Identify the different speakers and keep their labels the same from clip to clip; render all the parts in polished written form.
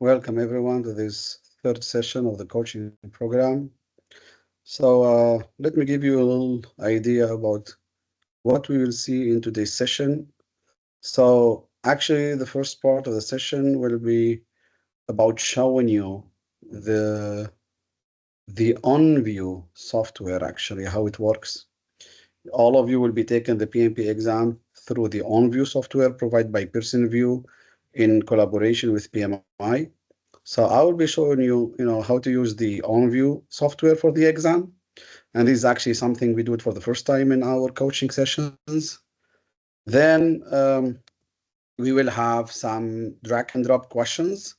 Speaker 1: Welcome everyone to this third session of the coaching program. So let me give you a little idea about what we will see in today's session. So actually the first part of the session will be about showing you the OnVue software, actually, how it works. All of you will be taking the PMP exam through the OnVue software provided by Pearson View in collaboration with PMI. So I will be showing you, how to use the OnVue software for the exam. And this is actually something we do it for the first time in our coaching sessions. Then we will have some drag and drop questions,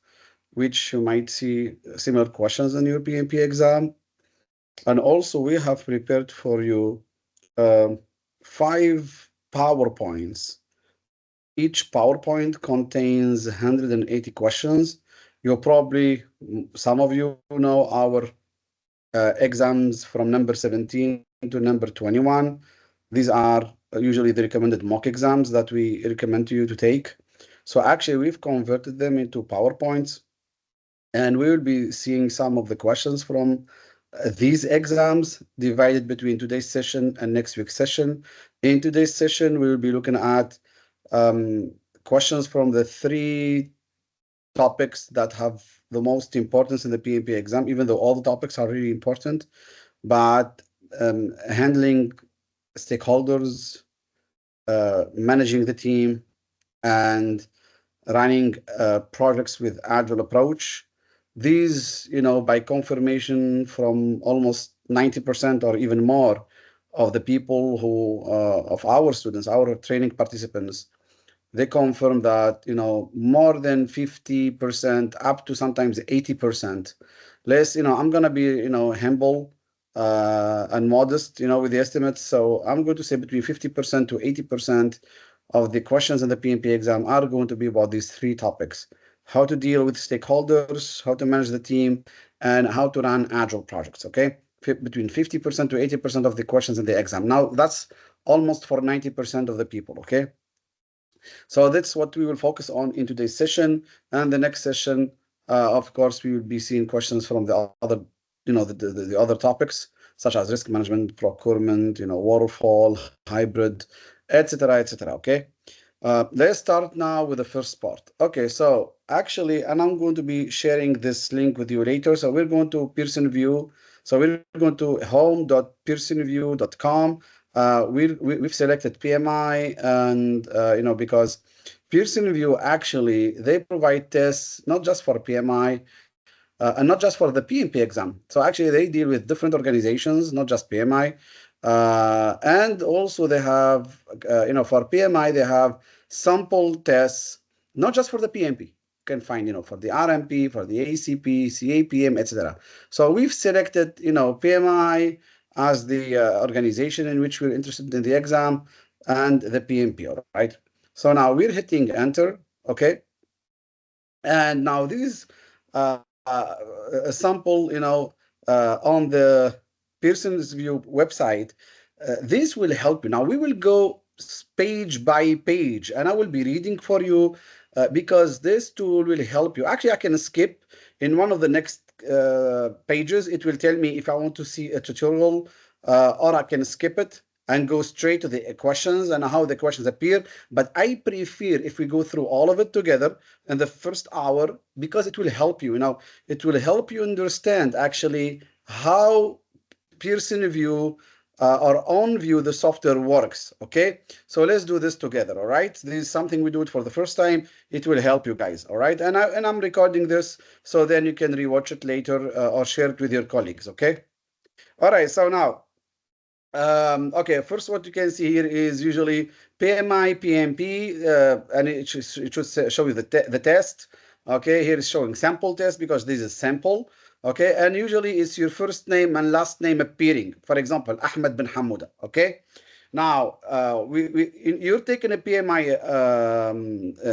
Speaker 1: which you might see similar questions in your PMP exam. And also we have prepared for you 5 PowerPoints. Each PowerPoint contains 180 questions. You'll probably, some of you know our exams from number 17 to number 21. These are usually the recommended mock exams that we recommend to you to take. So actually, we've converted them into PowerPoints, and we will be seeing some of the questions from these exams divided between today's session and next week's session. In today's session, we will be looking at questions from the 3 topics that have the most importance in the PMP exam, even though all the topics are really important. But handling stakeholders, managing the team, and running projects with Agile approach. These, by confirmation from almost 90% or even more of the people who, of our students, our training participants, they confirm that, more than 50%, up to sometimes 80%. Less, I'm going to be, humble and modest, with the estimates. So I'm going to say between 50% to 80% of the questions in the PMP exam are going to be about these 3 topics: how to deal with stakeholders, how to manage the team, and how to run Agile projects, okay? Between 50% to 80% of the questions in the exam. Now, that's almost for 90% of the people, okay? So that's what we will focus on in today's session. And the next session, of course, we will be seeing questions from the other, the other topics, such as risk management, procurement, waterfall, hybrid, etc., etc. Okay. Let's start now with the first part. Okay, so actually, and I'm going to be sharing this link with you later. So we're going to Pearson View. So we're going to home.pearsonview.com. We've selected PMI, and because Pearson View actually they provide tests not just for PMI and not just for the PMP exam. So actually they deal with different organizations, not just PMI, and also they have for PMI they have sample tests not just for the PMP. You can find for the RMP, for the ACP, CAPM, etc. So we've selected PMI as the organization in which we're interested in the exam, and the PMP, all right? So now we're hitting enter, okay? And now this is a sample, on the Pearson's View website. This will help you. Now we will go page by page, and I will be reading for you because this tool will help you. Actually, I can skip in one of the next pages. It will tell me if I want to see a tutorial, or I can skip it and go straight to the questions and how the questions appear. But I prefer if we go through all of it together in the first hour, because it will help you. It will help you understand actually how Pearson View or OnVue the software works. Okay, so let's do this together. All right, this is something we do it for the first time. It will help you guys. All right, and I'm recording this so then you can rewatch it later or share it with your colleagues. Okay. All right, so now okay, first what you can see here is usually PMI, PMP, and it should show you the test. Okay, here is showing sample test because this is sample. Okay, and usually it's your first name and last name appearing. For example, Ahmed bin Hamouda. Okay, now you're taking a PMI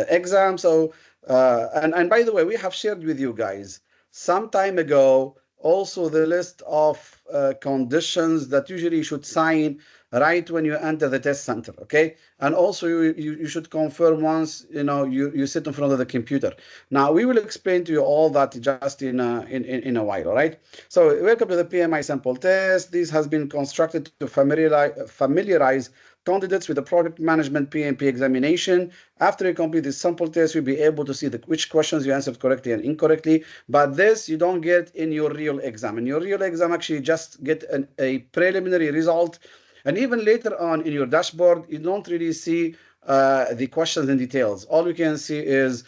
Speaker 1: exam. So and by the way, we have shared with you guys some time ago also the list of conditions that usually you should sign right when you enter the test center, okay? And also you should confirm once you sit in front of the computer. Now we will explain to you all that just in a while, all right? So welcome to the PMI sample test. This has been constructed to familiarize candidates with the project management PMP examination. After you complete this sample test, you'll be able to see which questions you answered correctly and incorrectly. But this you don't get in your real exam. In your real exam, actually, you just get a preliminary result. And even later on in your dashboard, you don't really see the questions in details. All you can see is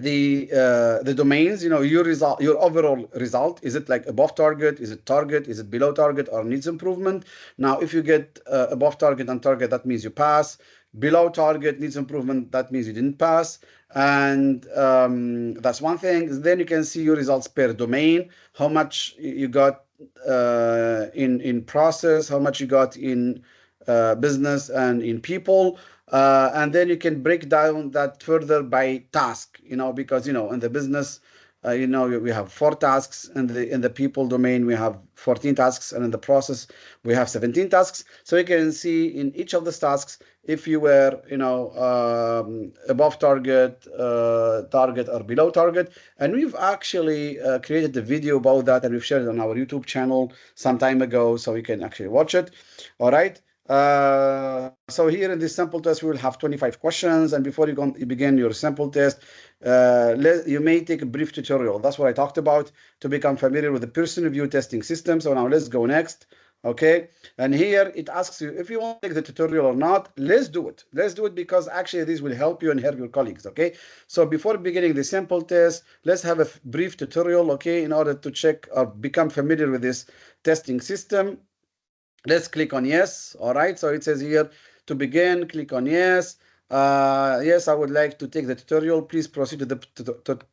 Speaker 1: the domains, your result, your overall result. Is it like above target? Is it below target, or needs improvement? Now if you get above target and target, that means you pass. Below target, needs improvement, that means you didn't pass. And that's one thing. Then you can see your results per domain, how much you got in process, how much you got in business and in people. And then you can break down that further by task, because in the business, we have 4 tasks. In the people domain, we have 14 tasks, and in the process, we have 17 tasks. So you can see in each of these tasks if you were, above target, target, or below target. And we've actually created a video about that, and we've shared it on our YouTube channel some time ago, so you can actually watch it. All right. So here in this sample test, we will have 25 questions. And before you begin your sample test, you may take a brief tutorial. That's what I talked about, to become familiar with the Pearson View testing system. So now let's go next. Okay. And here it asks you if you want to take the tutorial or not. Let's do it. Let's do it, because actually this will help you and help your colleagues. Okay. So before beginning the sample test, let's have a brief tutorial, okay, in order to check or become familiar with this testing system. Let's click on yes. All right. So it says here to begin, click on yes. Yes, I would like to take the tutorial. Please proceed to the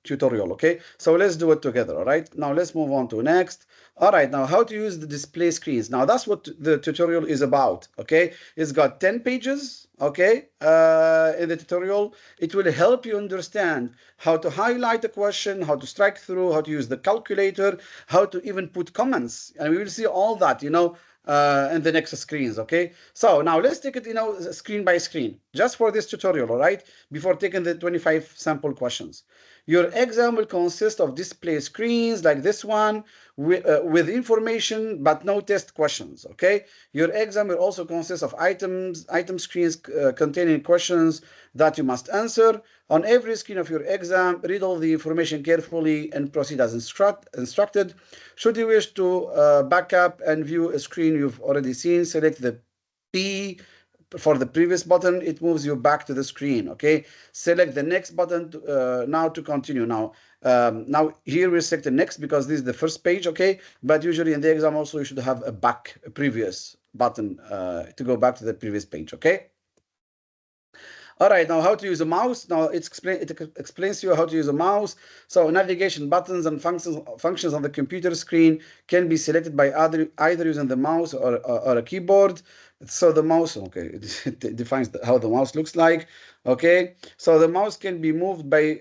Speaker 1: tutorial. Okay. So let's do it together. All right. Now let's move on to next. All right. Now how to use the display screens. Now that's what the tutorial is about. Okay. It's got 10 pages. Okay. In the tutorial, it will help you understand how to highlight a question, how to strike through, how to use the calculator, how to even put comments. And we will see all that, in the next screens. Okay, so now let's take it screen by screen just for this tutorial. All right, before taking the 25 sample questions. Your exam will consist of display screens like this one with information but no test questions. Okay, your exam will also consist of item screens containing questions that you must answer. On every screen of your exam, read all the information carefully and proceed as instructed. Should you wish to back up and view a screen you've already seen, select the P for the previous button. It moves you back to the screen. Okay, select the next button now to continue. Now here we select the next because this is the first page. Okay, but usually in the exam also you should have a previous button to go back to the previous page. Okay. All right, now how to use a mouse. Now it explains to you how to use a mouse. So navigation buttons and functions on the computer screen can be selected by either using the mouse or a keyboard. So the mouse, okay, it defines how the mouse looks like. Okay, so the mouse can be moved by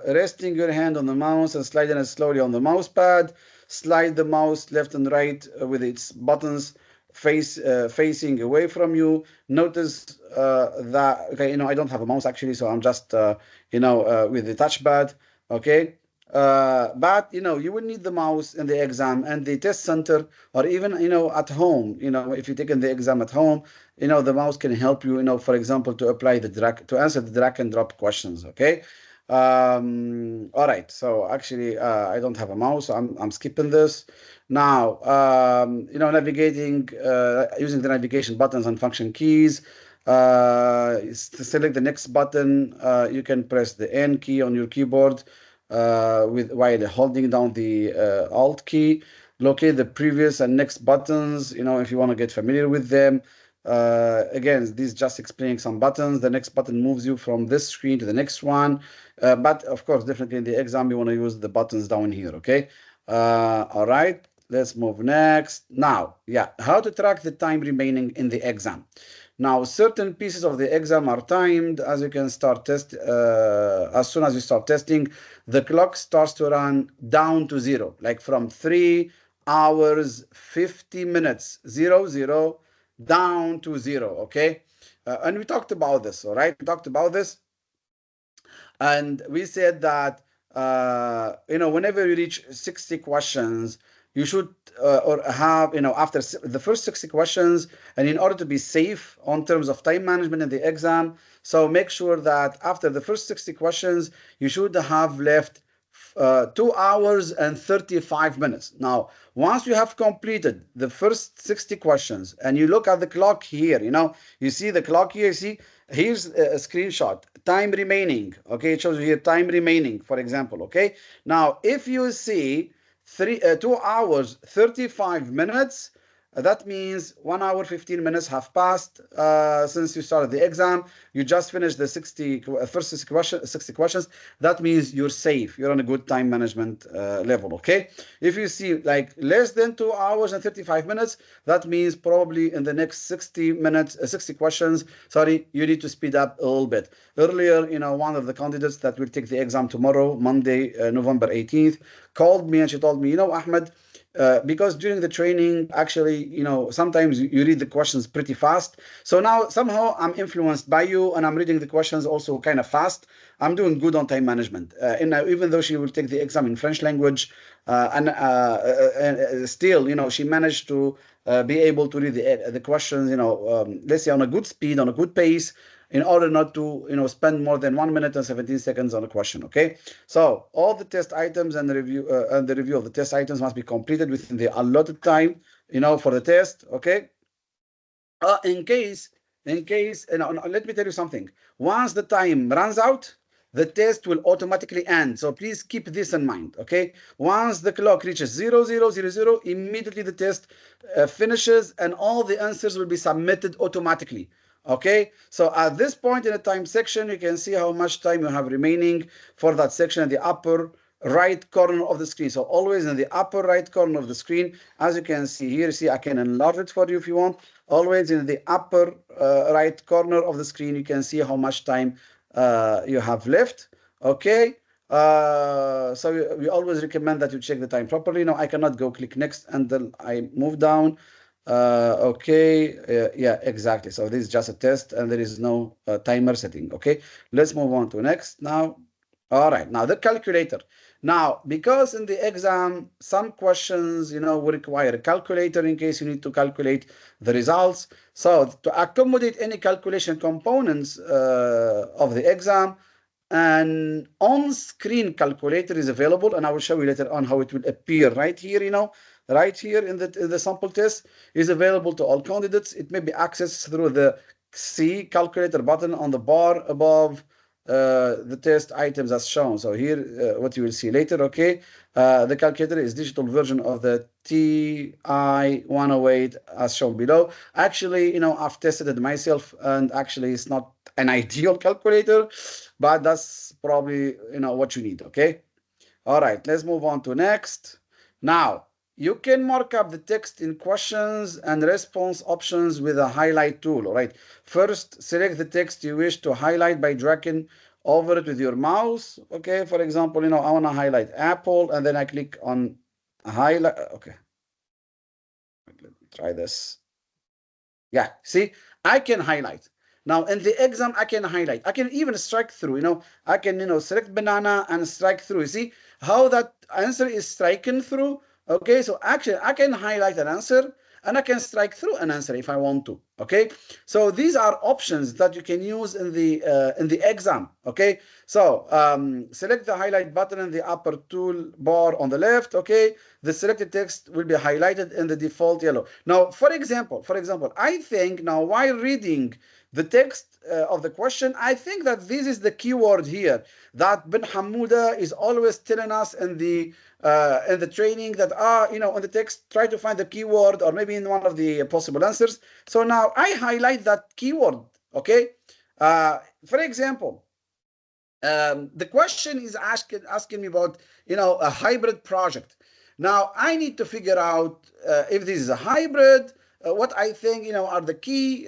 Speaker 1: resting your hand on the mouse and sliding it slowly on the mouse pad. Slide the mouse left and right with its buttons facing away from you. Notice that, okay, I don't have a mouse actually, so I'm just with the touchpad. Okay, but you will need the mouse in the exam and the test center, or even at home. If you're taking the exam at home, the mouse can help you, for example, to answer the drag and drop questions. Okay. All right, so actually I don't have a mouse, so I'm skipping this. Now navigating using the navigation buttons and function keys. To select the next button, you can press the N key on your keyboard while holding down the Alt key. Locate the previous and next buttons, if you want to get familiar with them. Again, this is just explaining some buttons. The next button moves you from this screen to the next one. But of course, definitely in the exam, you want to use the buttons down here. Okay. All right. Let's move next. Now, yeah, how to track the time remaining in the exam. Now, certain pieces of the exam are timed. As you can start test, as soon as you start testing, the clock starts to run down to zero, like from 3 hours 50 minutes, 0 down to zero. Okay, and we talked about this. All right, we talked about this. And we said that whenever you reach 60 questions, you should or have after the first 60 questions, and in order to be safe on terms of time management in the exam, so make sure that after the first 60 questions, you should have left 2 hours and 35 minutes. Now, once you have completed the first 60 questions and you look at the clock here, you see the clock here, see, here's a screenshot, time remaining, okay, it shows you here time remaining, for example, okay. Now, if you see 2 hours, 35 minutes, that means 1 hour, 15 minutes have passed since you started the exam. You just finished the first 60 questions. That means you're safe. You're on a good time management level, okay? If you see like less than 2 hours and 35 minutes, that means probably in the next 60 minutes, 60 questions, sorry, you need to speed up a little bit. Earlier, one of the candidates that will take the exam tomorrow, Monday, November 18th, called me and she told me, Ahmed, because during the training, actually, sometimes you read the questions pretty fast. So now somehow I'm influenced by you and I'm reading the questions also kind of fast. I'm doing good on time management. And even though she will take the exam in French language, and still, she managed to be able to read the questions, let's say on a good speed, on a good pace, in order not to spend more than 1 minute and 17 seconds on a question. Okay, so all the test items and the review of the test items must be completed within the allotted time for the test. Okay, in case let me tell you something. Once the time runs out, the test will automatically end. So please keep this in mind. Okay, once the clock reaches 0000, immediately the test finishes and all the answers will be submitted automatically. Okay, so at this point in the time section, you can see how much time you have remaining for that section in the upper right corner of the screen. So always in the upper right corner of the screen, as you can see here, see, I can enlarge it for you if you want. Always in the upper right corner of the screen, you can see how much time you have left. Okay, so we always recommend that you check the time properly. Now I cannot go click next until I move down. Okay, yeah, exactly. So this is just a test and there is no timer setting. Okay, let's move on to next now. All right, now the calculator. Now, because in the exam, some questions, will require a calculator in case you need to calculate the results. So to accommodate any calculation components of the exam, an on-screen calculator is available, and I will show you later on how it will appear right here, right here in the sample test is available to all candidates. It may be accessed through the C calculator button on the bar above the test items as shown. So here, what you will see later, okay, the calculator is digital version of the TI 108 as shown below. Actually, I've tested it myself, and actually it's not an ideal calculator, but that's probably, what you need, okay? All right, let's move on to next. Now, you can mark up the text in questions and response options with a highlight tool. All right, first select the text you wish to highlight by dragging over it with your mouse. Okay, for example, I want to highlight Apple, and then I click on highlight. Okay, let me try this. Yeah, see, I can highlight. Now in the exam, I can highlight. I can even strike through. I can select banana and strike through. You see how that answer is striken through? Okay, so actually I can highlight an answer and I can strike through an answer if I want to. Okay, so these are options that you can use in the exam. Okay, so select the highlight button in the upper toolbar on the left. Okay, the selected text will be highlighted in the default yellow. Now, for example, I think now while reading the text of the question, I think that this is the keyword here that Ben Hamouda is always telling us in the training that in the text try to find the keyword or maybe in one of the possible answers. So now I highlight that keyword. Okay, for example, the question is asking me about a hybrid project. Now I need to figure out if this is a hybrid. What I think are the key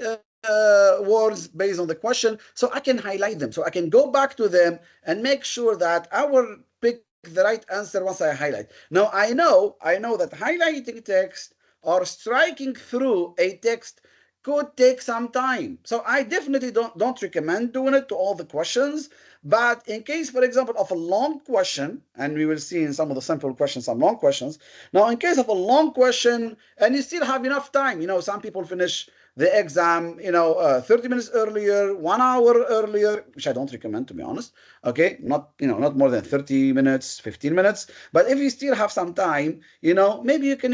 Speaker 1: words based on the question, so I can highlight them. So I can go back to them and make sure that I will pick the right answer once I highlight. Now I know that highlighting text or striking through a text could take some time. So I definitely don't recommend doing it to all the questions. But in case, for example, of a long question, and we will see in some of the simple questions, some long questions. Now, in case of a long question, and you still have enough time, some people finish the exam, 30 minutes earlier, 1 hour earlier, which I don't recommend, to be honest. Okay, not more than 30 minutes, 15 minutes. But if you still have some time, maybe you can,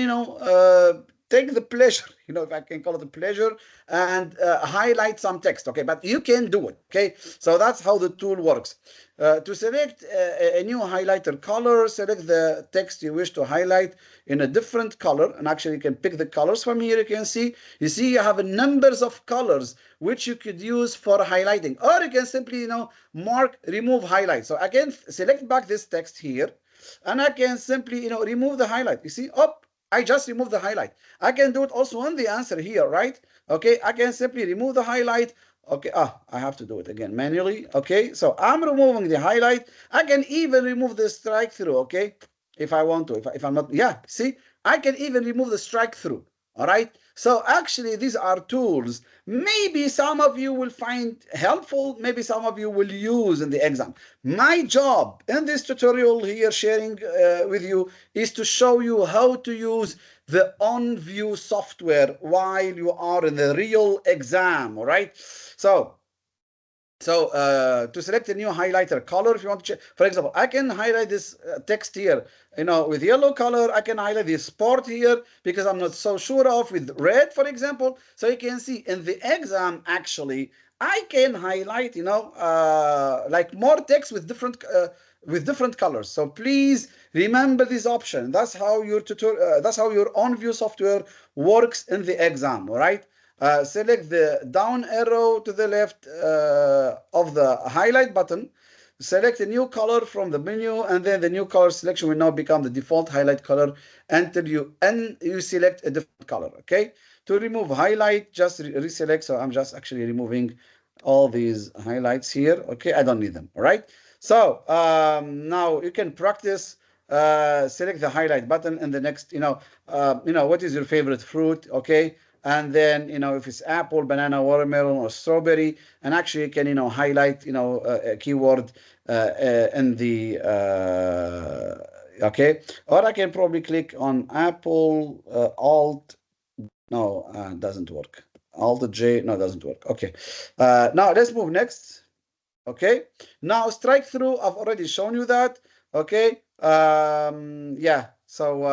Speaker 1: take the pleasure, if I can call it a pleasure, and highlight some text. Okay, but you can do it. Okay, so that's how the tool works. To select a new highlighter color, select the text you wish to highlight in a different color, and actually you can pick the colors from here. You see you have a numbers of colors which you could use for highlighting, or you can simply mark remove highlight. So again, select back this text here, and I can simply remove the highlight. You see, I just removed the highlight. I can do it also on the answer here, right? Okay, I can simply remove the highlight. Okay, I have to do it again manually. Okay, so I'm removing the highlight. I can even remove the strike through, okay? If I want to, if I'm not, yeah, see, I can even remove the strike through. All right, so actually these are tools maybe some of you will find helpful, maybe some of you will use in the exam. My job in this tutorial here sharing with you is to show you how to use the OnVue software while you are in the real exam. All right, so to select a new highlighter color, if you want to check, for example, I can highlight this text here, with yellow color. I can highlight the sport here because I'm not so sure of with red, for example. So you can see in the exam, actually, I can highlight, like more text with different colors. So please remember this option. That's how your OnVue software works in the exam. All right. Select the down arrow to the left of the highlight button. Select a new color from the menu, and then the new color selection will now become the default highlight color until you select a different color. Okay. To remove highlight, just reselect. So I'm just actually removing all these highlights here. Okay, I don't need them. All right. So now you can practice. Select the highlight button, and the next, what is your favorite fruit? Okay, and then if it's apple, banana, watermelon, or strawberry, and actually you can highlight a keyword in the okay, or I can probably click on apple, alt. No, doesn't work. Alt J, no, doesn't work. Okay, now let's move next. Okay, now strike through, I've already shown you that. Okay, yeah, so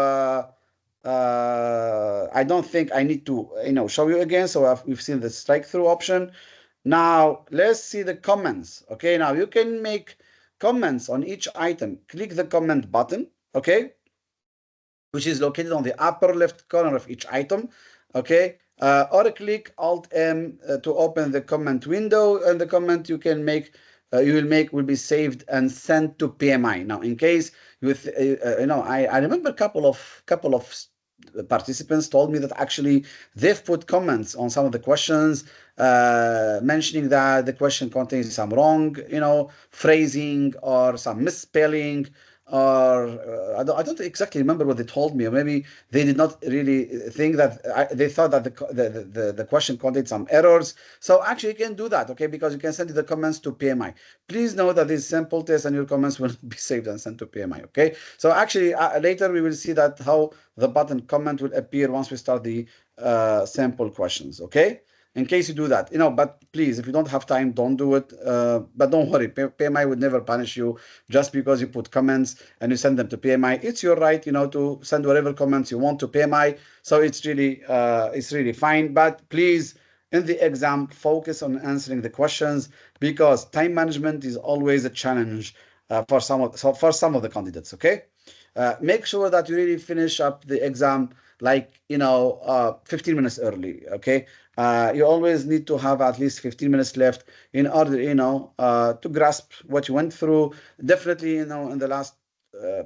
Speaker 1: I don't think I need to show you again. So we've seen the strike through option. Now let's see the comments. Okay, now you can make comments on each item. Click the comment button, okay, which is located on the upper left corner of each item. Okay, or click Alt M to open the comment window, and the comment you will make will be saved and sent to PMI. Now, in case I remember a couple of participants told me that actually they've put comments on some of the questions, mentioning that the question contains some wrong, phrasing or some misspelling, or I don't exactly remember what they told me, or maybe they did not really think that they thought that the question contained some errors. So actually you can do that, okay, because you can send the comments to PMI. Please know that this sample test and your comments will be saved and sent to PMI. Okay, so actually later we will see that how the button comment will appear once we start the sample questions. Okay, in case you do that, but please, if you don't have time, don't do it. But don't worry, PMI would never punish you just because you put comments and you send them to PMI. It's your right, to send whatever comments you want to PMI. So it's really fine. But please, in the exam, focus on answering the questions, because time management is always a challenge for some of the candidates. Okay, make sure that you really finish up the exam like 15 minutes early. Okay, you always need to have at least 15 minutes left in order to grasp what you went through. Definitely in the last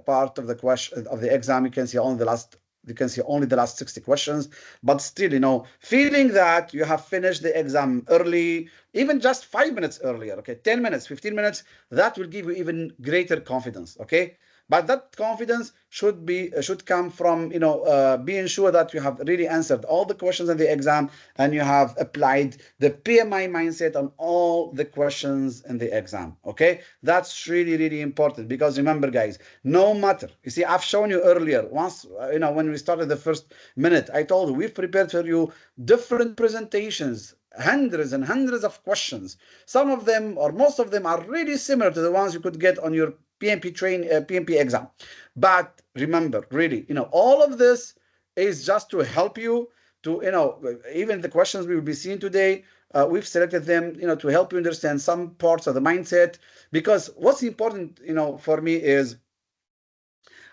Speaker 1: part of the question of the exam, you can see on the last You can see only the last 60 questions, but still, you know, feeling that you have finished the exam early, even just 5 minutes earlier, okay, 10 minutes, 15 minutes, that will give you even greater confidence, okay? But that confidence should come from, you know, being sure that you have really answered all the questions in the exam and you have applied the PMI mindset on all the questions in the exam. Okay, that's really, really important, because remember, guys, no matter, you see, I've shown you earlier, once, you know, when we started the first minute, I told you we've prepared for you different presentations, hundreds and hundreds of questions. Some of them, or most of them, are really similar to the ones you could get on your PMP exam. But remember, really, you know, all of this is just to help you to, you know, even the questions we will be seeing today, we've selected them, you know, to help you understand some parts of the mindset. Because what's important, you know, for me is,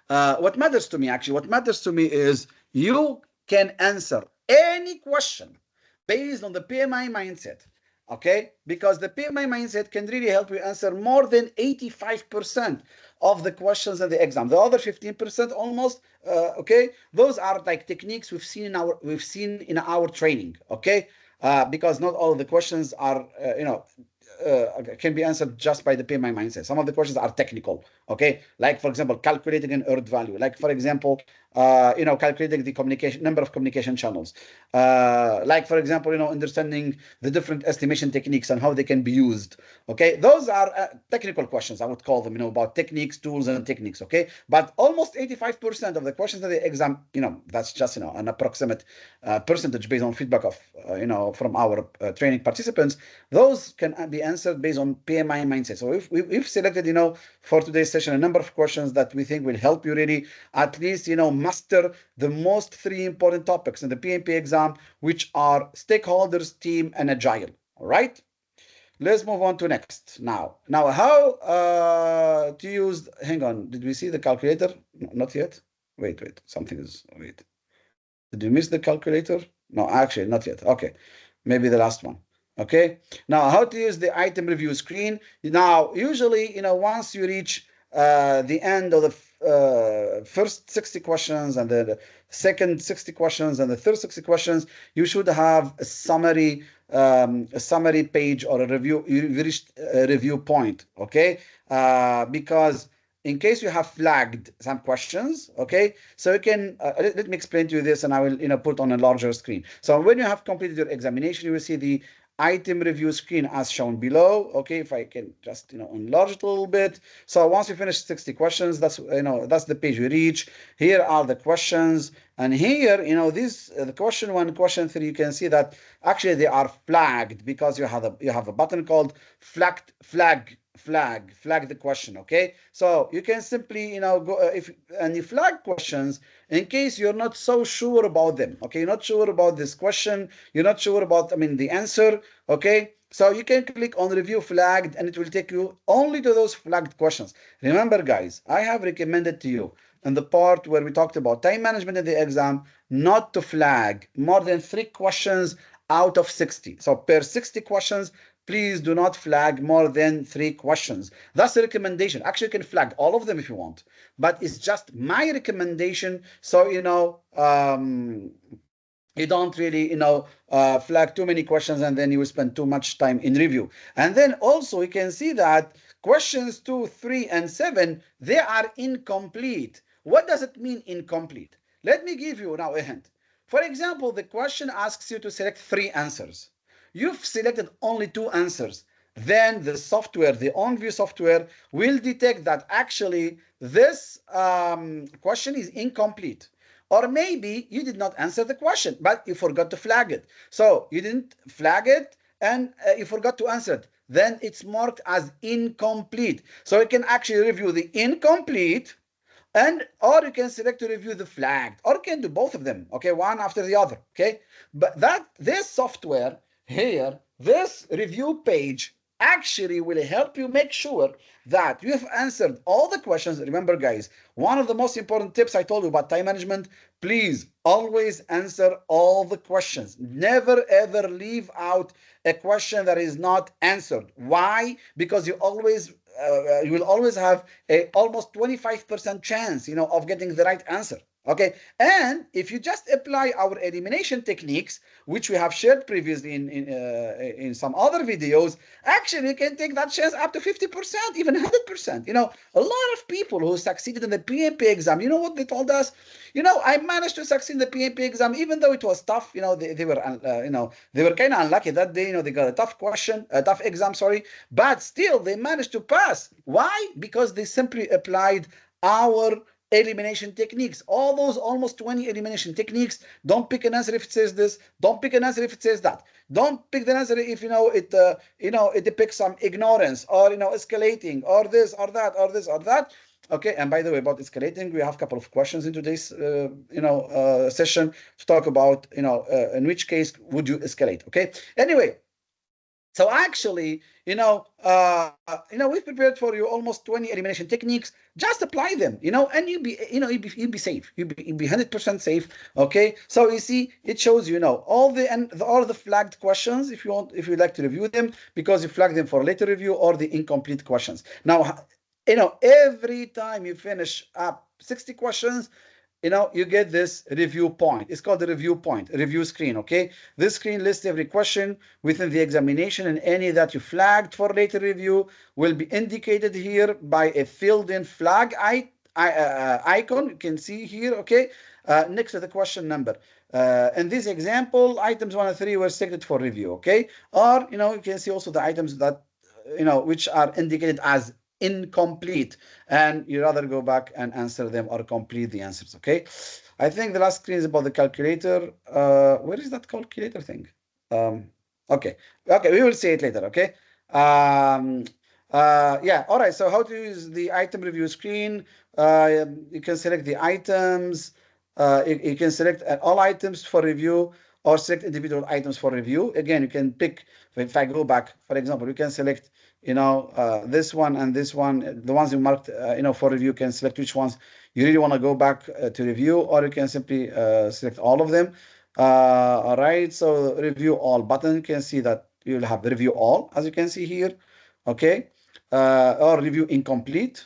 Speaker 1: what matters to me, actually, what matters to me is you can answer any question based on the PMI mindset. Okay, because the PMI mindset can really help you answer more than 85% of the questions in the exam. The other 15% almost, okay, those are like techniques we've seen in our training. Okay, because not all of the questions are, can be answered just by the PMI mindset. Some of the questions are technical, okay? Like, for example, calculating an earned value. Like, for example, calculating the number of communication channels. Like, for example, understanding the different estimation techniques and how they can be used, okay? Those are technical questions, I would call them, about techniques, tools, and techniques, okay? But almost 85% of the questions of the exam, that's just, an approximate percentage based on feedback of, from our training participants. Those can be answered based on PMI mindset. So we've selected, for today's session, a number of questions that we think will help you really at least, master the most three important topics in the PMP exam, which are stakeholders, team, and agile. All right. Let's move on to next. Now how to use, hang on, did we see the calculator? No, not yet. Wait, something is, wait. Did you miss the calculator? No, actually, not yet. Okay, maybe the last one. Okay, now how to use the item review screen. Now, usually, once you reach the end of the first 60 questions and the second 60 questions and the third 60 questions, you should have a summary page or a review. You reached a review point, okay? Because in case you have flagged some questions, okay, so you can let me explain to you this, and I will put on a larger screen. So when you have completed your examination, you will see the item review screen as shown below. Okay, if I can just enlarge it a little bit. So once you finish 60 questions, that's that's the page you reach. Here are the questions, and here this the question 1, question 3, you can see that actually they are flagged because you have a button called flag the question. Okay, so you can simply go if and you flag questions in case you're not so sure about them. Okay, you're not sure about this question, you're not sure about the answer. Okay, so you can click on review flagged and it will take you only to those flagged questions. Remember, guys, I have recommended to you in the part where we talked about time management in the exam not to flag more than 3 questions out of 60. So per 60 questions, please do not flag more than 3 questions. That's a recommendation. Actually, you can flag all of them if you want, but it's just my recommendation. So, you don't really, flag too many questions, and then you will spend too much time in review. And then also you can see that questions 2, 3, and 7, they are incomplete. What does it mean, incomplete? Let me give you now a hint. For example, the question asks you to select 3 answers. You've selected only 2 answers. Then the software, the OnVue software, will detect that actually this question is incomplete. Or maybe you did not answer the question, but you forgot to flag it. So you didn't flag it and you forgot to answer it. Then it's marked as incomplete. So you can actually review the incomplete, or you can select to review the flagged, or you can do both of them, okay, one after the other, okay? But this software here, this review page, actually will help you make sure that you have answered all the questions. Remember, guys, one of the most important tips I told you about time management, please always answer all the questions. Never ever leave out a question that is not answered. Why? Because you will always have a almost 25% chance of getting the right answer. Okay, and if you just apply our elimination techniques, which we have shared previously in some other videos, actually you can take that chance up to 50%, even 100%. A lot of people who succeeded in the PMP exam, you know what they told us? I managed to succeed in the PMP exam, even though it was tough. They were kind of unlucky that day. They got a tough question, a tough exam, sorry, but still they managed to pass. Why? Because they simply applied our elimination techniques. All those almost 20 elimination techniques. Don't pick an answer if it says this. Don't pick an answer if it says that. Don't pick the answer if it depicts some ignorance or escalating or this or that or this or that. Okay, and by the way, about escalating, we have a couple of questions in today's session to talk about in which case would you escalate. Okay, anyway. So actually, we've prepared for you almost 20 elimination techniques. Just apply them, and you'll be safe. You'll be 100% safe. Okay. So you see, it shows all the flagged questions if you'd like to review them because you flagged them for later review or the incomplete questions. Now, every time you finish up 60 questions, you get this review point. It's called the review point, review screen, okay? This screen lists every question within the examination, and any that you flagged for later review will be indicated here by a filled-in flag icon. You can see here, okay, next to the question number. In this example, items 1 and 3 were selected for review, okay? Or, you can see also the items that, which are indicated as incomplete, and you rather go back and answer them or complete the answers. Okay, I think the last screen is about the calculator. Where is that calculator thing? Okay, we will see it later. Okay. Yeah, all right, so how to use the item review screen. You can select the items. You can select all items for review or select individual items for review. Again, you can pick, if I go back, for example, you can select this one and this one. The ones you marked for review, can select which ones you really want to go back to review, or you can simply select all of them. All right, so review all button, you can see that you'll have review all, as you can see here. Okay, or review incomplete,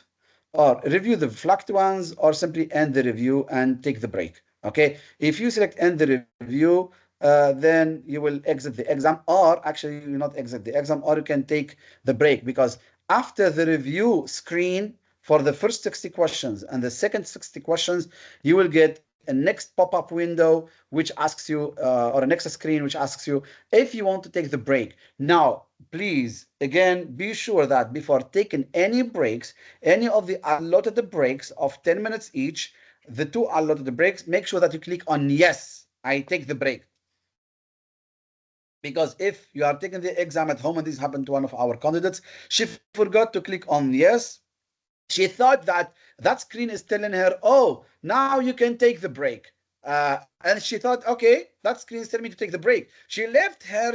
Speaker 1: or review the flagged ones, or simply end the review and take the break. Okay, if you select end the review, then you will exit the exam, or actually you will not exit the exam, or you can take the break, because after the review screen for the first 60 questions and the second 60 questions, you will get a next pop-up window which asks you, or a next screen which asks you if you want to take the break. Now, please, again, be sure that before taking any breaks, any of the allotted breaks of 10 minutes each, the 2 allotted breaks, make sure that you click on yes, I take the break. Because if you are taking the exam at home, and this happened to one of our candidates, she forgot to click on yes. She thought that screen is telling her, oh, now you can take the break. And she thought, okay, that screen is telling me to take the break. She left her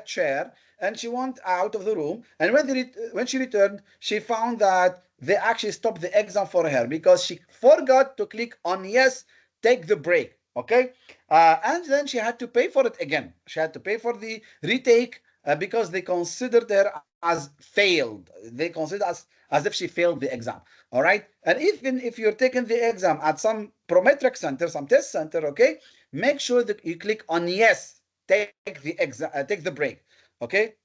Speaker 1: chair and she went out of the room. And when she returned, she found that they actually stopped the exam for her because she forgot to click on yes, take the break. Okay, and then she had to pay for it again. She had to pay for the retake because they considered her as failed. They considered as if she failed the exam. All right, and even if you're taking the exam at some prometric center, some test center, okay, make sure that you click on yes, take the exam, take the break. Okay,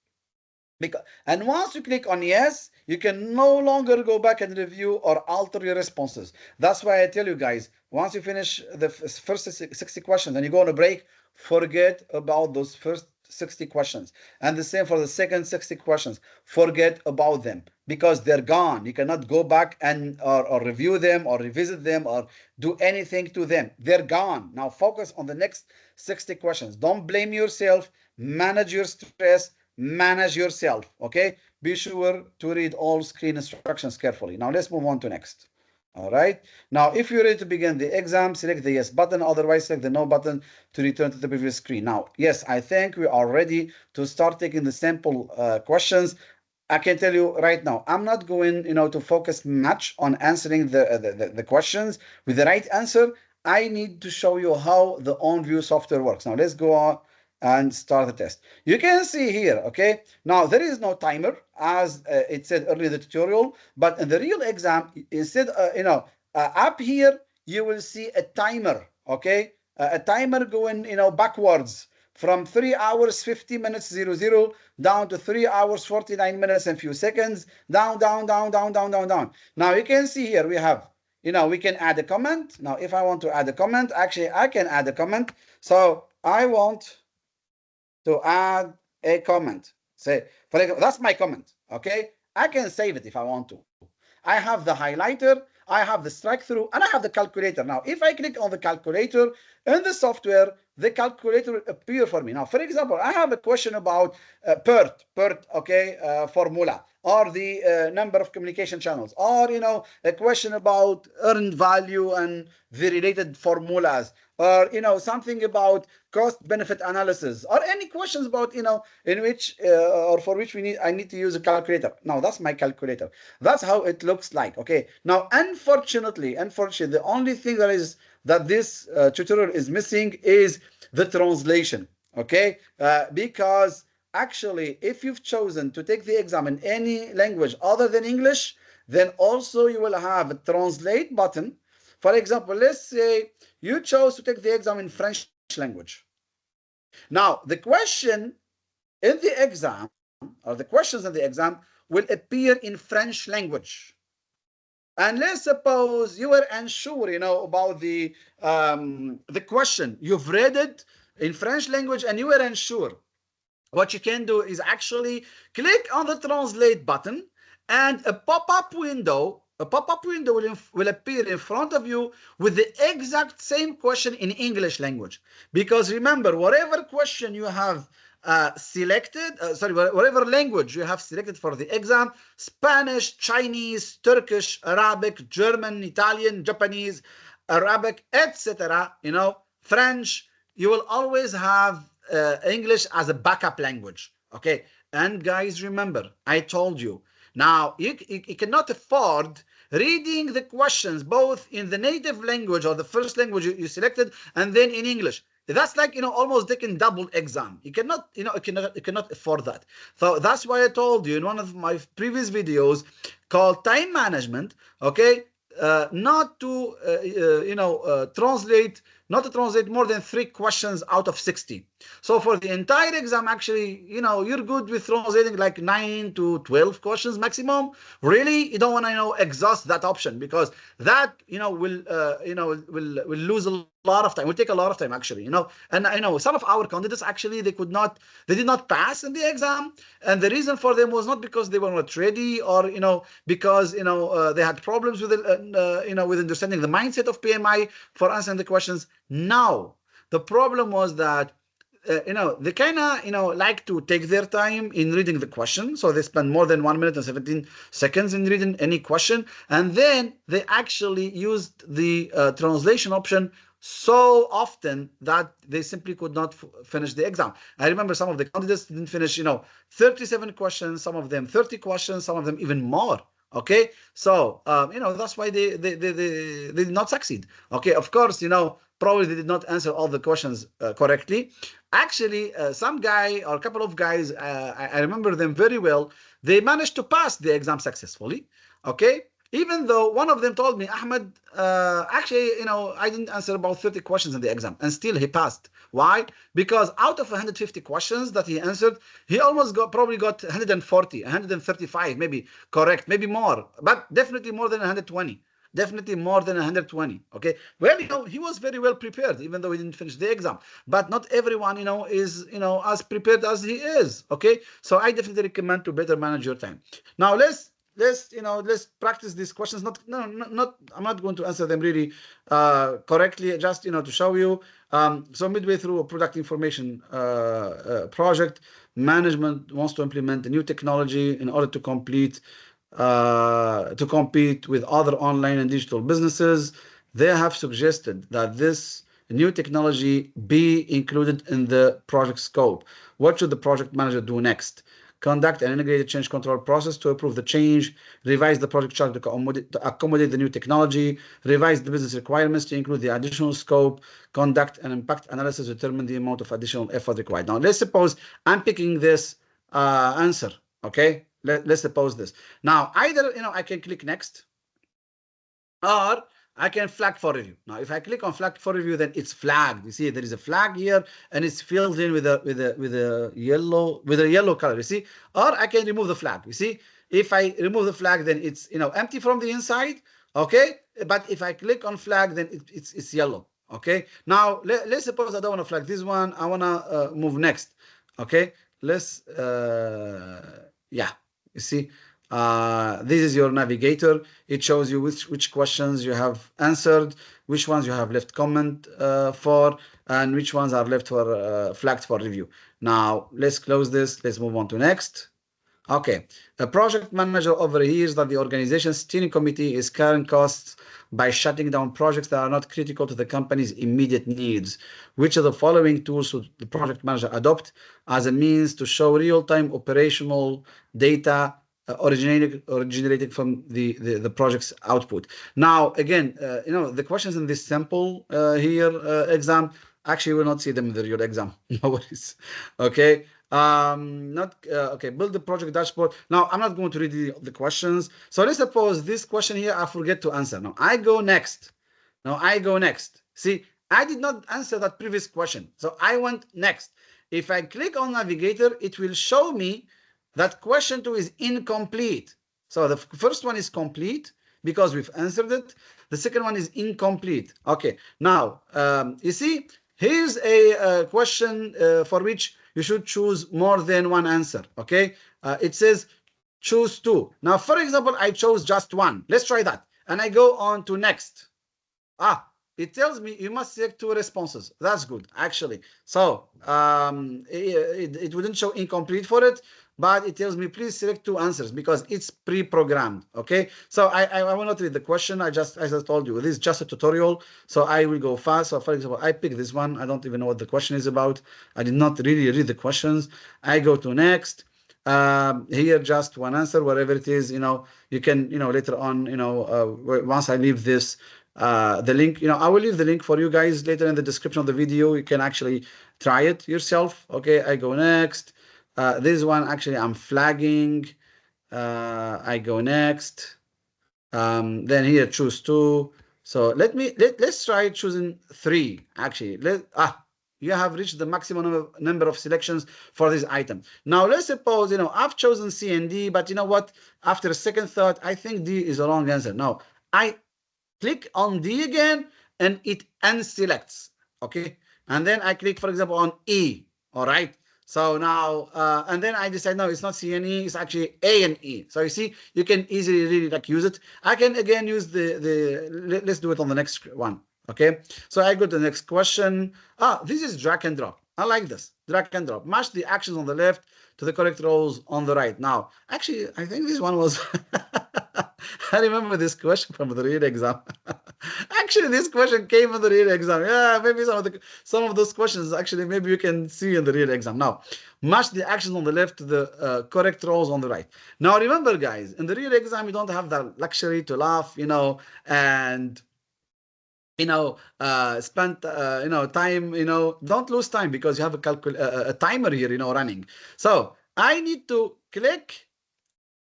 Speaker 1: and once you click on yes, you can no longer go back and review or alter your responses. That's why I tell you guys, once you finish the first 60 questions and you go on a break, forget about those first 60 questions. And the same for the second 60 questions. Forget about them because they're gone. You cannot go back and or review them or revisit them or do anything to them. They're gone. Now focus on the next 60 questions. Don't blame yourself. Manage your stress. Manage yourself. Okay, be sure to read all screen instructions carefully. Now let's move on to next. All right, now if you're ready to begin the exam, select the yes button, otherwise select the no button to return to the previous screen. Now, yes, I think we are ready to start taking the sample questions. I can tell you right now, I'm not going to focus much on answering the questions with the right answer. I need to show you how the OnVue software works. Now let's go on and start the test. You can see here, okay, now there is no timer as it said earlier in the tutorial, but in the real exam, instead, up here, you will see a timer, okay? A timer going, backwards from 3 hours, 50 minutes, 00, down to 3 hours, 49 minutes and few seconds, down, down, down, down, down, down, down. Now you can see here we have, we can add a comment. Now, if I want to add a comment, actually, I can add a comment. So I want to add a comment. Say, for example, that's my comment, okay? I can save it if I want to. I have the highlighter, I have the strike through, and I have the calculator. Now, if I click on the calculator in the software, the calculator will appear for me. Now, for example, I have a question about PERT, okay, formula, or the number of communication channels, or, a question about earned value and the related formulas, or, something about cost benefit analysis, or any questions about, in which or for which I need to use a calculator. Now, that's my calculator. That's how it looks like. Okay. Now, unfortunately, the only thing that this tutorial is missing is the translation. Okay. Because actually, if you've chosen to take the exam in any language other than English, then also you will have a translate button. For example, let's say you chose to take the exam in French language. Now, the question in the exam, or the questions in the exam, will appear in French language. And let's suppose you were unsure, about the question. You've read it in French language and you were unsure. What you can do is actually click on the translate button, and a pop-up window will appear in front of you with the exact same question in English language. Because remember, whatever question you have selected, whatever language you have selected for the exam, Spanish, Chinese, Turkish, Arabic, German, Italian, Japanese, Arabic, etc., French, you will always have English as a backup language. Okay. And guys, remember, I told you, now you cannot afford reading the questions both in the native language or the first language you selected and then in English. That's like, almost taking double exam. You cannot, you cannot afford that. So that's why I told you in one of my previous videos called time management, okay, not to translate more than 3 questions out of 60. So for the entire exam, actually, you're good with translating like 9 to 12 questions maximum. Really, you don't want to exhaust that option, because that will lose a lot of time. Will take a lot of time, actually. And I know some of our candidates, actually, they did not pass in the exam, and the reason for them was not because they were not ready, or because they had problems with with understanding the mindset of PMI for answering the questions. Now, the problem was that they kind of like to take their time in reading the question, so they spend more than 1 minute and 17 seconds in reading any question, and then they actually used the translation option so often that they simply could not finish the exam. I remember some of the candidates didn't finish 37 questions, some of them 30 questions, some of them even more. Okay, so that's why they did not succeed. Okay, of course, probably they did not answer all the questions correctly. Actually, some guy or a couple of guys, I remember them very well, they managed to pass the exam successfully. Okay, even though one of them told me, Ahmed, actually, I didn't answer about 30 questions in the exam, and still he passed. Why? Because out of 150 questions that he answered, he almost probably got 140, 135, maybe correct, maybe more, but definitely more than 120. Definitely more than 120. Okay. Well, he was very well prepared, even though he didn't finish the exam. But not everyone, is, as prepared as he is. Okay. So I definitely recommend to better manage your time. Now let's practice these questions. I'm not going to answer them really correctly, just to show you. So midway through a product information project, management wants to implement a new technology in order to compete with other online and digital businesses. They have suggested that this new technology be included in the project scope. What should the project manager do next? Conduct an integrated change control process to approve the change, revise the project chart to accommodate the new technology, revise the business requirements to include the additional scope, conduct an impact analysis to determine the amount of additional effort required. Now, let's suppose I'm picking this answer, okay? Let's suppose this. Now, either, I can click next, or I can flag for review. Now, if I click on flag for review, then it's flagged. You see, there is a flag here, and it's filled in with a yellow color. You see, or I can remove the flag. You see, if I remove the flag, then it's empty from the inside. Okay, but if I click on flag, then it's yellow. Okay, now let's suppose I don't want to flag this one. I want to move next. Okay, let's yeah, you see. This is your navigator. It shows you which questions you have answered, which ones you have left comment for, and which ones are left for flagged for review. Now, let's close this. Let's move on to next. Okay, a project manager overhears that the organization's steering committee is cutting costs by shutting down projects that are not critical to the company's immediate needs. Which of the following tools should the project manager adopt as a means to show real-time operational data originated from the project's output? Now, again, the questions in this sample here exam, actually, you will not see them in the real exam. No worries. Okay. Okay, build the project dashboard. Now, I'm not going to read the questions. So let's suppose this question here, I forget to answer. Now, I go next. See, I did not answer that previous question. So I went next. If I click on navigator, it will show me that question 2 is incomplete. So the first one is complete because we've answered it. The second one is incomplete. Okay, now, you see, here's a question for which you should choose more than one answer. Okay, it says choose 2. Now, for example, I chose just 1. Let's try that. And I go on to next. It tells me you must select 2 responses. That's good, actually. So it wouldn't show incomplete for it, but it tells me please select 2 answers because it's pre-programmed. Okay, so I will not read the question. As I told you, this is just a tutorial, so I will go fast. So for example, I pick this one. I don't even know what the question is about. I did not really read the questions. I go to next. Here just 1 answer, whatever it is. You can later on, once I leave this the link, I will leave the link for you guys later in the description of the video. You can actually try it yourself. Okay, I go next. This one actually I'm flagging. I go next. Then here choose 2. So let's try choosing 3. Actually, you have reached the maximum number of selections for this item. Now let's suppose I've chosen C and D, but you know what? After a second thought, I think D is a wrong answer. Now I click on D again, and it unselects. Okay, and then I click, for example, on E. All right. So now, and then I decide, no, it's not C and E, it's actually A and E. So you see, you can easily really use it. I can again use let's do it on the next one. Okay, so I go to the next question. This is drag and drop. I like this, drag and drop. Match the actions on the left to the correct roles on the right. Now, actually, I think this one was, I remember this question from the real exam. Actually, this question came in the real exam. Yeah, maybe some of those questions, actually, maybe you can see in the real exam. Now, match the actions on the left to the correct roles on the right. Now, remember, guys, in the real exam, you don't have the luxury to laugh, and spend time, don't lose time because you have a timer here, running. So I need to click.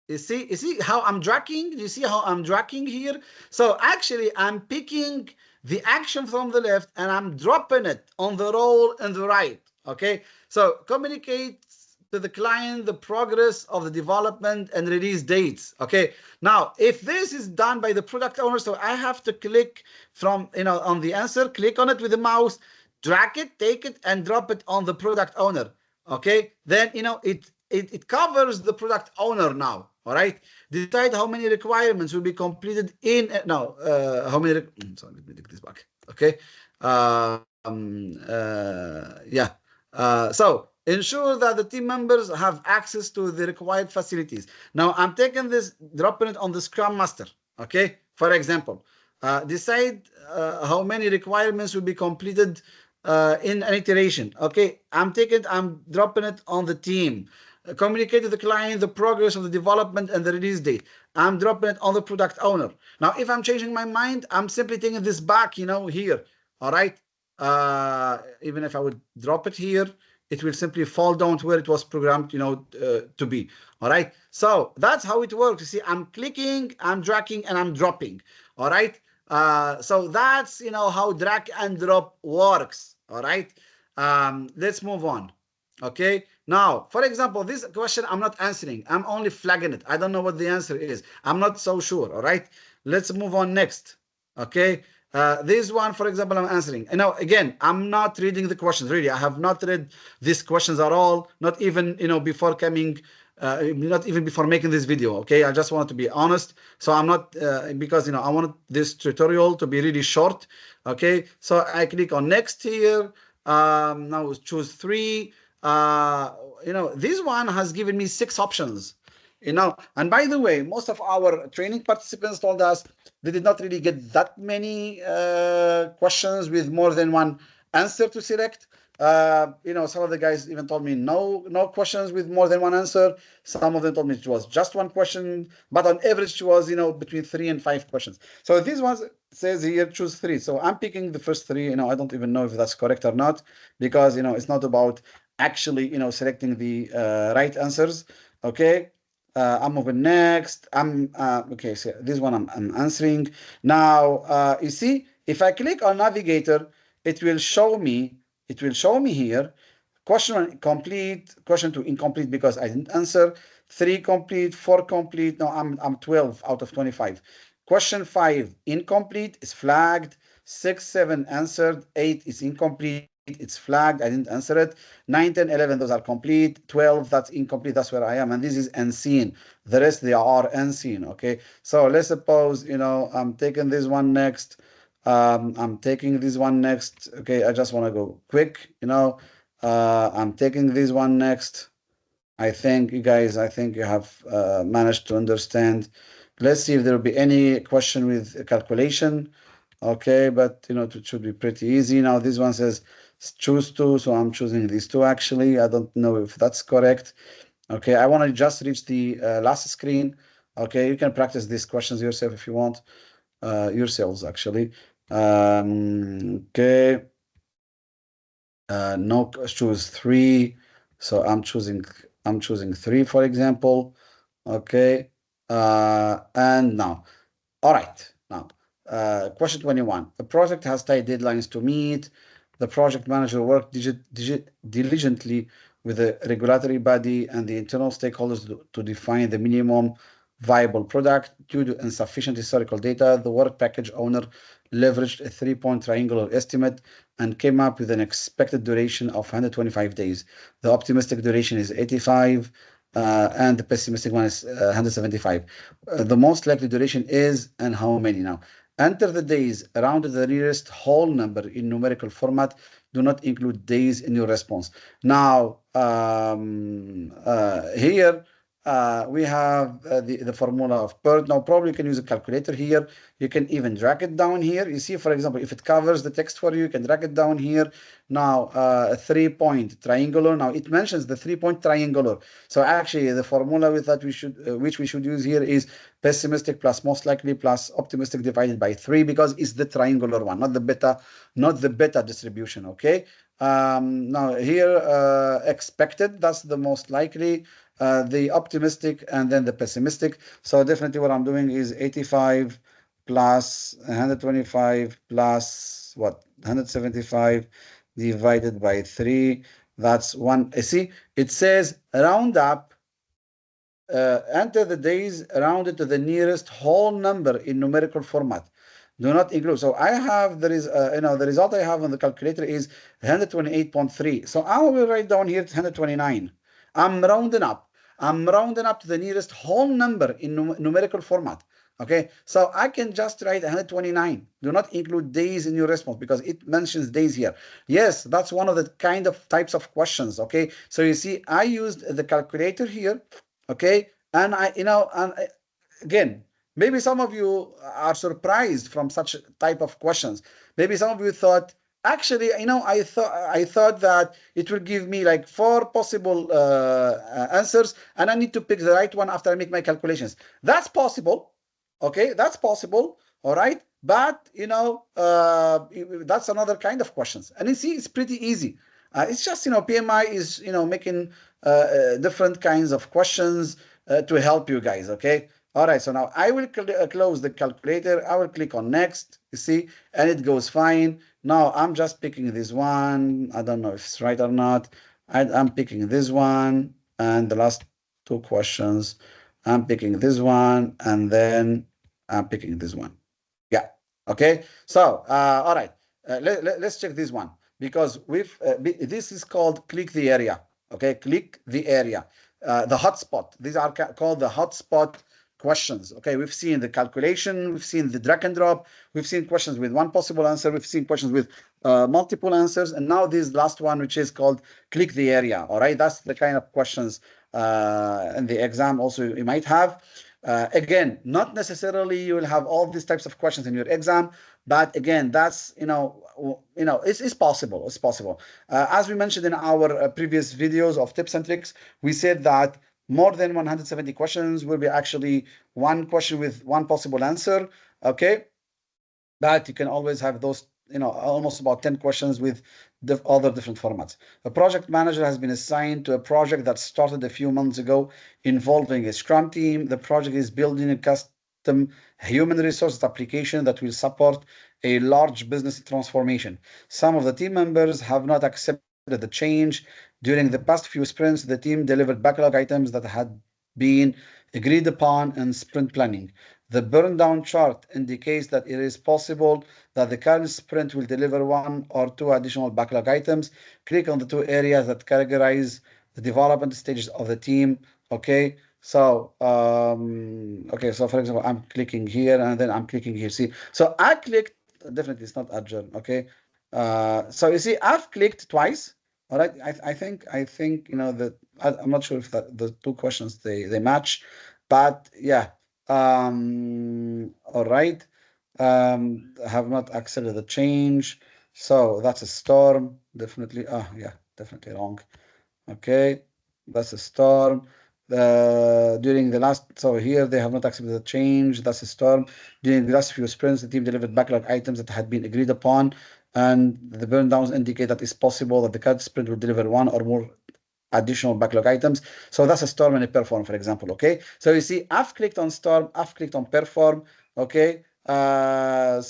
Speaker 1: You see how I'm dragging? You see how I'm dragging here? So actually I'm picking the action from the left and I'm dropping it on the role on the right. Okay, so communicate to the client the progress of the development and release dates. Okay, now if this is done by the product owner, so I have to click from on the answer, click on it with the mouse, drag it, take it, and drop it on the product owner. Okay, then it covers the product owner now. All right, decide how many requirements will be completed in how many sorry, let me take this back. Okay, so ensure that the team members have access to the required facilities. Now I'm taking this, dropping it on the Scrum Master. Okay, for example, decide how many requirements will be completed in an iteration. Okay, I'm dropping it on the team. Communicate to the client the progress of the development and the release date. I'm dropping it on the product owner. Now, if I'm changing my mind, I'm simply taking this back, here. All right. Even if I would drop it here, it will simply fall down to where it was programmed, to be. All right. So that's how it works. You see, I'm clicking, I'm dragging, and I'm dropping. All right. So that's, how drag and drop works. All right. Let's move on. Okay. Now, for example, this question I'm not answering. I'm only flagging it. I don't know what the answer is. I'm not so sure. All right. Let's move on next. Okay. This one, for example, I'm answering. Now, again, I'm not reading the questions. Really, I have not read these questions at all. Not even, before coming, not even before making this video. Okay, I just want to be honest. So I'm not because I want this tutorial to be really short. Okay, so I click on next here. Now choose three. This one has given me 6 options. And by the way, most of our training participants told us they did not really get that many questions with more than one answer to select. Some of the guys even told me no questions with more than one answer. Some of them told me it was just one question, but on average it was between 3 and 5 questions. So this one says here choose 3. So I'm picking the first 3. I don't even know if that's correct or not, because it's not about actually selecting the right answers. Okay. I'm moving next. Okay. So this one I'm answering now. You see, if I click on navigator, it will show me here. Question 1 complete. Question 2 incomplete because I didn't answer. 3 complete. 4 complete. No, I'm 12 out of 25. Question 5 incomplete is flagged. 6, 7 answered. 8 is incomplete. It's flagged. I didn't answer it. 9, 10, 11, those are complete. 12, that's incomplete. That's where I am. And this is unseen. The rest, they are unseen. Okay. So let's suppose, I'm taking this one next. I'm taking this one next. Okay. I just want to go quick, I'm taking this one next. I think you guys, you have managed to understand. Let's see if there will be any question with calculation. Okay, but it should be pretty easy. Now this one says choose 2, so I'm choosing these 2 actually. I don't know if that's correct. Okay, I want to just reach the last screen. Okay, you can practice these questions yourself if you want, yourselves actually. Okay, no, choose 3. So I'm choosing 3, for example. Okay, and now, all right, now. Question 21. A project has tight deadlines to meet. The project manager worked diligently with the regulatory body and the internal stakeholders to define the minimum viable product. Due to insufficient historical data, the work package owner leveraged a 3-point triangular estimate and came up with an expected duration of 125 days. The optimistic duration is 85. And the pessimistic one is 175. The most likely duration is, and how many now? Enter the days rounded to the nearest whole number in numerical format. Do not include days in your response. Now, here we have the formula of PERT. Now, probably you can use a calculator here. You can even drag it down here. You see, for example, if it covers the text for you, you can drag it down here. Now, a 3-point triangular. Now, it mentions the 3-point triangular. So actually, the formula with that which we should use here is pessimistic plus most likely plus optimistic divided by 3, because it's the triangular one, not the beta distribution. Okay. Now here, expected, that's the most likely, the optimistic, and then the pessimistic. So definitely what I'm doing is 85 plus 125 plus what? 175 divided by 3. That's 1. See, it says round up, enter the days rounded to the nearest whole number in numerical format. Do not include. So I have, there is, the result I have on the calculator is 128.3. So I will write down here 129. I'm rounding up. I'm rounding up to the nearest whole number in numerical format. Okay, so I can just write 129. Do not include days in your response because it mentions days here. Yes, that's one of the kind of types of questions. Okay, so you see, I used the calculator here. Okay, and again, maybe some of you are surprised from such type of questions. Maybe some of you thought, actually, I thought that it will give me like 4 possible answers, and I need to pick the right one after I make my calculations. That's possible. Okay, that's possible. All right, but that's another kind of questions. And you see, it's pretty easy. It's just PMI is making different kinds of questions to help you guys. Okay, All right, so now I will close the calculator. I will click on next, you see, and it goes fine. Now I'm just picking this one. I don't know if it's right or not. I'm picking this one and the last two questions. I'm picking this one and then I'm picking this one. Yeah. Okay. So, all right. Let's check this one because this is called click the area. Okay. Click the area. The hotspot. These are called the hotspot questions. Okay. We've seen the calculation. We've seen the drag and drop. We've seen questions with one possible answer. We've seen questions with multiple answers. And now this last one, which is called click the area. All right. That's the kind of questions in the exam also you might have. Again, not necessarily you will have all these types of questions in your exam, but again, that's it's possible. It's possible. As we mentioned in our previous videos of tips and tricks, we said that more than 170 questions will be actually one question with one possible answer. Okay, but you can always have those, almost about 10 questions with other different formats. A project manager has been assigned to a project that started a few months ago involving a Scrum team. The project is building a custom human resources application that will support a large business transformation. Some of the team members have not accepted the change. During the past few sprints, the team delivered backlog items that had been agreed upon in sprint planning. The burn down chart indicates that it is possible that the current sprint will deliver one or two additional backlog items. Click on the two areas that categorize the development stages of the team. Okay, so so for example, I'm clicking here and then I'm clicking here. See, so I clicked, definitely it's not Agile. Okay, so you see, I've clicked twice. All right, I think that I'm not sure if the two questions they match, but yeah. All right. Have not accepted the change. So that's a storm. Definitely. Oh, yeah, definitely wrong. Okay. That's a storm. During the last, so here they have not accepted the change. That's a storm. During the last few sprints, the team delivered backlog items that had been agreed upon, and the burn downs indicate that it's possible that the current sprint will deliver one or more additional backlog items. So that's a storm and a perform, for example. Okay. So you see, I've clicked on storm, I've clicked on perform. Okay. I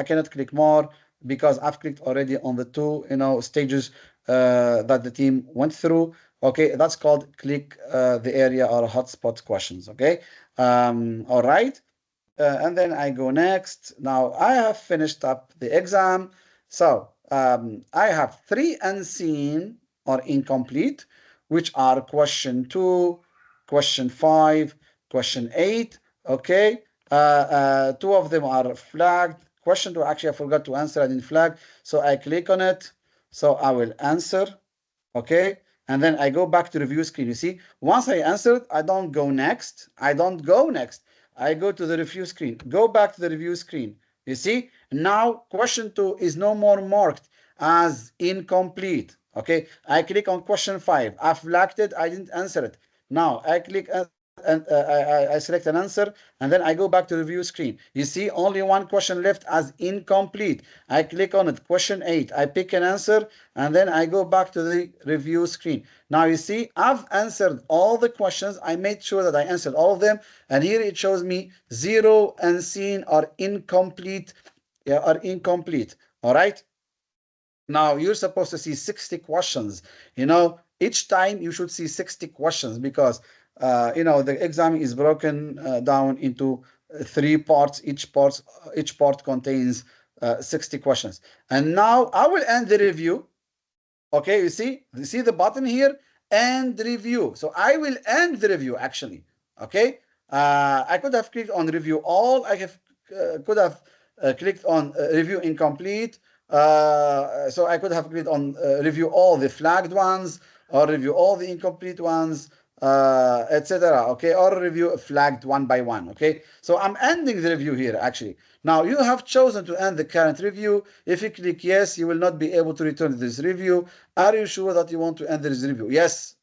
Speaker 1: cannot click more because I've clicked already on the two, stages that the team went through. Okay. That's called click the area or hotspot questions. Okay. All right. And then I go next. Now I have finished up the exam. So I have 3 unseen or incomplete, which are question 2, question 5, question 8. Okay. 2 of them are flagged. Question 2, actually, I forgot to answer. I didn't flag. So I click on it. So I will answer. Okay. And then I go back to review screen. You see, once I answered, I don't go next. I don't go next. I go to the review screen. Go back to the review screen. You see, now question 2 is no more marked as incomplete. Okay, I click on question 5. I flagged it. I didn't answer it. Now I click and I select an answer, and then I go back to the review screen. You see, only one question left as incomplete. I click on it, question 8. I pick an answer, and then I go back to the review screen. Now you see, I've answered all the questions. I made sure that I answered all of them, and here it shows me 0 unseen or incomplete. All right. Now you're supposed to see 60 questions. Each time you should see 60 questions because the exam is broken down into 3 parts. Each part contains 60 questions. And now I will end the review. Okay, you see the button here, end review. So I will end the review actually. Okay, I could have clicked on review all. I could have clicked on review incomplete. So I could have clicked on review all the flagged ones or review all the incomplete ones, etc. Okay, or review flagged one by one. Okay, so I'm ending the review here actually. Now you have chosen to end the current review. If you click yes, you will not be able to return to this review. Are you sure that you want to end this review? Yes,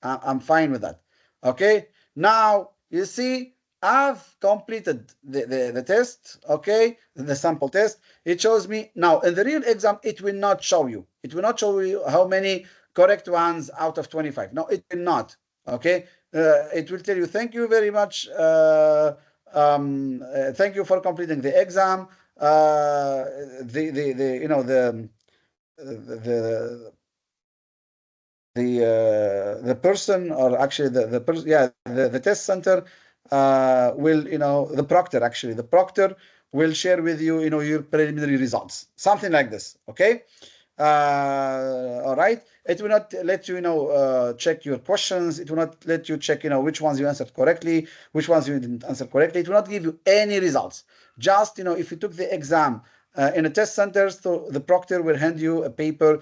Speaker 1: I'm fine with that. Okay, now you see I've completed the test, okay, the sample test. It shows me now in the real exam, it will not show you. It will not show you how many correct ones out of 25. No, it will not. Okay, it will tell you, thank you very much. Thank you for completing the exam. The the person, or actually the person, yeah, the test center will, the proctor, actually the proctor will share with you, your preliminary results, something like this. Okay. All right. It will not let you, check your questions. It will not let you check, which ones you answered correctly, which ones you didn't answer correctly. It will not give you any results. Just, if you took the exam in a test center, so the proctor will hand you a paper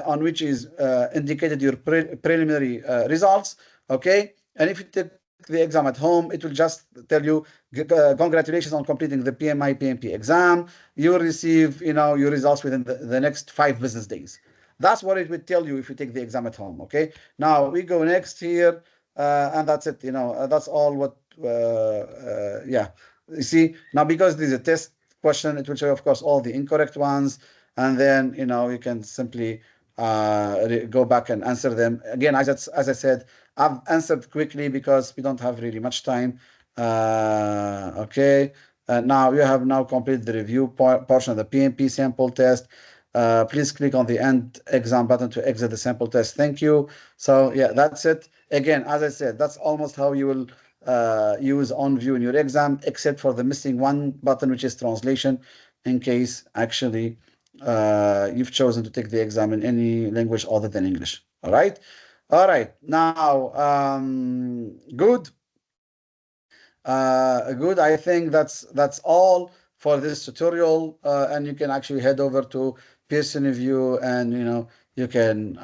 Speaker 1: on which is indicated your preliminary results. Okay. And if you take the exam at home, it will just tell you, congratulations on completing the PMI PMP exam. You will receive, your results within the next 5 business days. That's what it will tell you if you take the exam at home. Okay. Now we go next here, and that's it. That's all. What? Yeah. You see, now because this is a test question, it will show, of course, all the incorrect ones, and then you can simply go back and answer them again. As I said, I've answered quickly because we don't have really much time. Okay. Now you have now completed the review portion of the PMP sample test. Please click on the end exam button to exit the sample test. Thank you. So yeah, that's it. Again, as I said, that's almost how you will use OnVue in your exam, except for the missing one button, which is translation, in case actually you've chosen to take the exam in any language other than English. All right. All right. Now, good. Good. I think that's all for this tutorial, and you can actually head over to Pearson View, and you can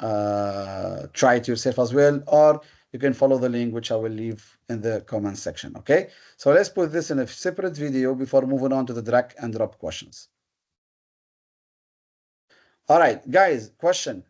Speaker 1: try it yourself as well, or you can follow the link which I will leave in the comment section. Okay, so let's put this in a separate video before moving on to the drag and drop questions. All right, guys, question.